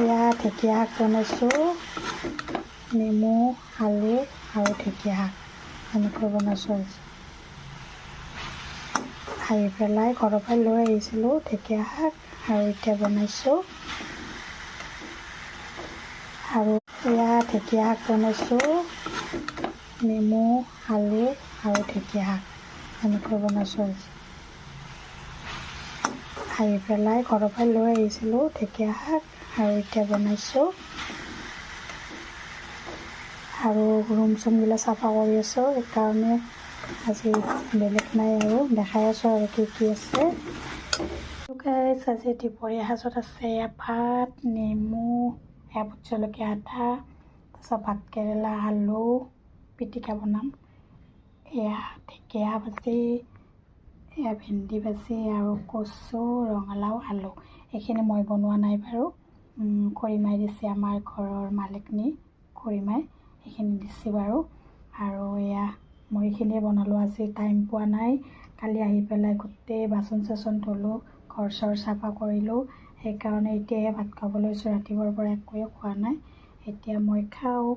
এয়া ঢেকীয়া শাক বনাইছোঁ, নেমু, আলু আৰু ঢেকীয়া শাক এনেকৈ বনাইছোঁ। আহি পেলাই ঘৰৰ পৰা লৈ আহিছিলোঁ ঢেকীয়া শাক আৰু এতিয়া বনাইছোঁ। আৰু এয়া ঢেকীয়া শাক বনাইছোঁ, নেমু, আলু আৰু ঢেকীয়া শাক এনেকৈ বনাইছোঁ। আহি পেলাই ঘৰৰ পৰা লৈ আহিছিলোঁ ঢেকীয়া শাক আৰু এতিয়া বনাইছোঁ। আৰু ৰুম চুমবিলাক চাফা কৰি আছোঁ, সেইকাৰণে আজি বেলেগ নাই আৰু দেখাই আছোঁ আৰু কি আছে। আজি দুপৰীয়া সাজত আছে ভাত, নেমু, ভোট জলকীয়া আদা, তাৰপিছত ভাত কেৰেলা, আলু পিটিকা বনাম, এয়া ঢেকীয়া ভাজি, এয়া ভেন্দি ভাজি আৰু কচু, ৰঙালাও, আলু। এইখিনি মই বনোৱা নাই বাৰু, খুৰীমাই দিছে, আমাৰ ঘৰৰ মালিকনী খুৰীমাই এইখিনি দিছে বাৰু। আৰু এয়া মই এইখিনিয়ে বনালোঁ, আজি টাইম পোৱা নাই। কালি আহি পেলাই গোটেই বাচন চাচন ধুলোঁ, ঘৰ চৰ চাফা কৰিলোঁ, সেইকাৰণে এতিয়াহে ভাত খাব লৈছোঁ। ৰাতিপুৱাৰ পৰা একোৱে খোৱা নাই, এতিয়া মই খাওঁ।